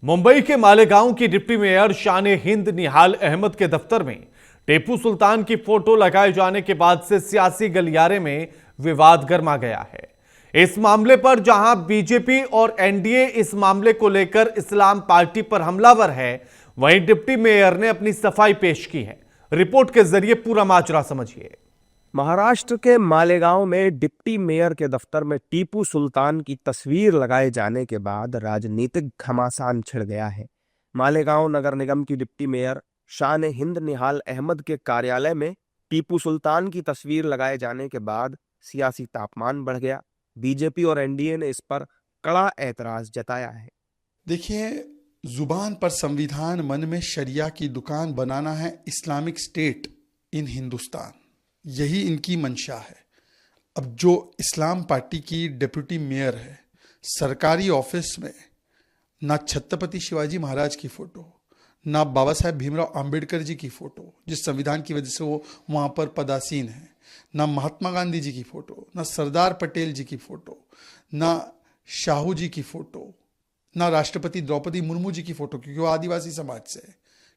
मुंबई के मालेगांव की deputy mayor शान हिंद निहाल अहमद के दफ्तर में टीपू सुल्तान की फोटो लगाए जाने के बाद से सियासी गलियारे में विवाद गर्मा गया है। इस मामले पर जहां बीजेपी और एनडीए इस मामले को लेकर इस्लाम पार्टी पर हमलावर है, वहीं डिप्टी मेयर ने अपनी सफाई पेश की है। रिपोर्ट के जरिए पूरा माजरा समझिए। महाराष्ट्र के मालेगांव में डिप्टी मेयर के दफ्तर में टीपू सुल्तान की तस्वीर लगाए जाने के बाद राजनीतिक घमासान छिड़ गया है। मालेगांव नगर निगम की डिप्टी मेयर शान हिंद निहाल अहमद के कार्यालय में टीपू सुल्तान की तस्वीर लगाए जाने के बाद सियासी तापमान बढ़ गया। बीजेपी और एनडीए ने इस पर कड़ा ऐतराज जताया है। देखिए, जुबान पर संविधान, मन में शरिया की दुकान बनाना है इस्लामिक स्टेट इन हिंदुस्तान, यही इनकी मंशा है। अब जो इस्लाम पार्टी की डिप्टी मेयर है, सरकारी ऑफिस में ना छत्रपति शिवाजी महाराज की फोटो, ना बाबा साहेब भीमराव अंबेडकर जी की फोटो जिस संविधान की वजह से वो वहाँ पर पदासीन है, ना महात्मा गांधी जी की फोटो, ना सरदार पटेल जी की फोटो, ना शाहू जी की फोटो, ना राष्ट्रपति द्रौपदी मुर्मू जी की फोटो, क्योंकि वो आदिवासी समाज से है।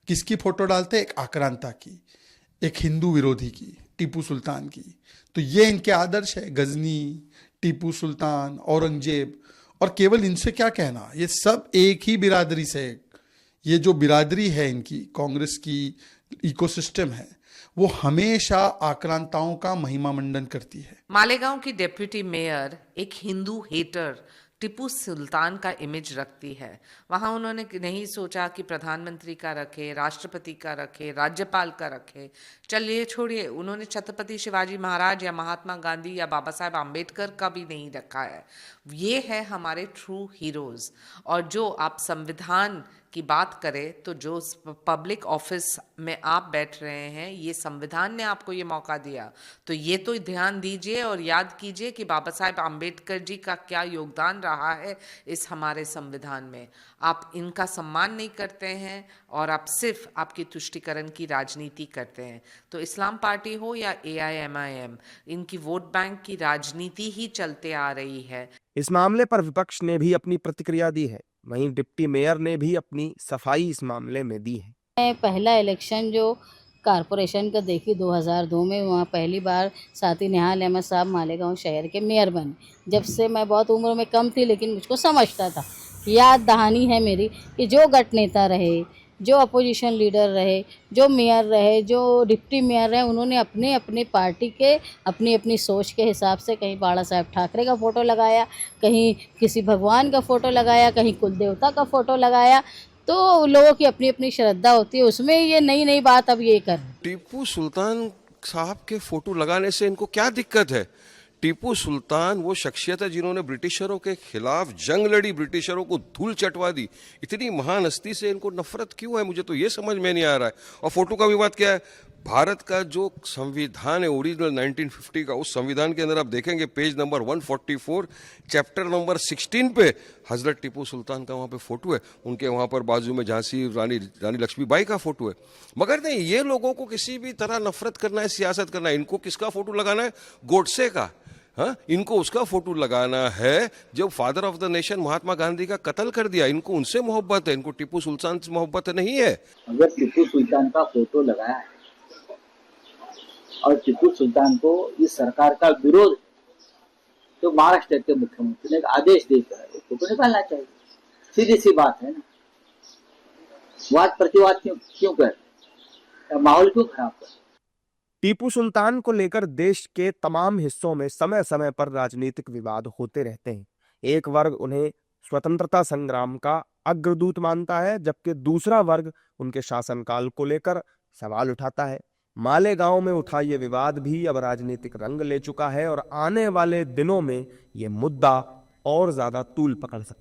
किसकी फोटो डालते हैं? एक आक्रांता की, एक हिंदू विरोधी की, टीपू सुल्तान की। तो ये इनके आदर्श है, गजनी, टीपू सुल्तान, औरंगजेब। और केवल इनसे क्या कहना, ये सब एक ही बिरादरी से, ये जो बिरादरी है इनकी, कांग्रेस की इकोसिस्टम है, वो हमेशा आक्रांताओं का महिमा मंडन करती है। मालेगांव की डेप्यूटी मेयर एक हिंदू हेटर टिप्पू सुल्तान का इमेज रखती है। वहाँ उन्होंने नहीं सोचा कि प्रधानमंत्री का रखे, राष्ट्रपति का रखे, राज्यपाल का रखे। चलिए छोड़िए, उन्होंने छत्रपति शिवाजी महाराज या महात्मा गांधी या बाबा साहेब आम्बेडकर का भी नहीं रखा है। ये है हमारे ट्रू हीरोज़। और जो आप संविधान की बात करें तो जो पब्लिक ऑफिस में आप बैठ रहे हैं, ये संविधान ने आपको ये मौका दिया, तो ये तो ध्यान दीजिए और याद कीजिए कि बाबा साहेब आम्बेडकर जी का क्या योगदान रहा है इस हमारे संविधान में। आप इनका सम्मान नहीं करते हैं और आप सिर्फ आपकी तुष्टीकरण की राजनीति करते हैं। तो इस्लाम पार्टी हो या AIMIM, इनकी वोट बैंक की राजनीति ही चलते आ रही है। इस मामले पर विपक्ष ने भी अपनी प्रतिक्रिया दी है। वहीं डिप्टी मेयर ने भी अपनी सफाई इस मामले में दी है। पहला इलेक्शन जो कारपोरेशन का देखी 2002 में, वहाँ पहली बार साथी निहाल अहमद साहब मालेगांव शहर के मेयर बने। जब से मैं बहुत उम्र में कम थी, लेकिन मुझको समझता था, याद दहानी है मेरी कि जो गट नेता रहे, जो अपोजिशन लीडर रहे, जो मेयर रहे, जो डिप्टी मेयर रहे, उन्होंने अपने अपने पार्टी के अपनी अपनी सोच के हिसाब से कहीं बाला साहब ठाकरे का फ़ोटो लगाया, कहीं किसी भगवान का फ़ोटो लगाया, कहीं कुल देवता का फ़ोटो लगाया। तो लोगों की अपनी अपनी श्रद्धा होती है, उसमें ये नई नई बात अब ये कर। टीपू सुल्तान साहब के फोटो लगाने से इनको क्या दिक्कत है? टीपू सुल्तान वो शख्सियत है जिन्होंने ब्रिटिशरों के खिलाफ जंग लड़ी, ब्रिटिशरों को धूल चटवा दी। इतनी महान हस्ती से इनको नफरत क्यों है, मुझे तो ये समझ में नहीं आ रहा है। और फोटो का विवाद क्या है? भारत का जो संविधान है ओरिजिनल 1950 का, उस संविधान के अंदर आप देखेंगे पेज नंबर 144 चैप्टर नंबर 16 पे हजरत टीपू सुल्तान का वहाँ पे फोटो है। उनके वहाँ पर बाजू में झांसी रानी लक्ष्मीबाई का फोटो है। मगर नहीं, ये लोगों को किसी भी तरह नफरत करना है, सियासत करना है। इनको किसका फोटो लगाना है? गोडसे का। हाँ, इनको उसका फोटो लगाना है जो father of the nation Mahatma Gandhi का कत्ल कर दिया। इनको उनसे मोहब्बत है, इनको टीपू सुल्तान से मोहब्बत नहीं है। अगर टीपू सुल्तान का फोटो लगाया है और टीपू सुल्तान को इस सरकार का विरोध, तो महाराष्ट्र के मुख्यमंत्री ने एक आदेश देकर वो फोटो निकालना चाहिए। सीधी सी बात है ना, वाद प्रतिवाद क्यों कर, माहौल क्यों खराब कर। टीपू सुल्तान को लेकर देश के तमाम हिस्सों में समय समय पर राजनीतिक विवाद होते रहते हैं। एक वर्ग उन्हें स्वतंत्रता संग्राम का अग्रदूत मानता है, जबकि दूसरा वर्ग उनके शासनकाल को लेकर सवाल उठाता है। मालेगांव में उठा ये विवाद भी अब राजनीतिक रंग ले चुका है और आने वाले दिनों में ये मुद्दा और ज्यादा तूल पकड़ सकता है।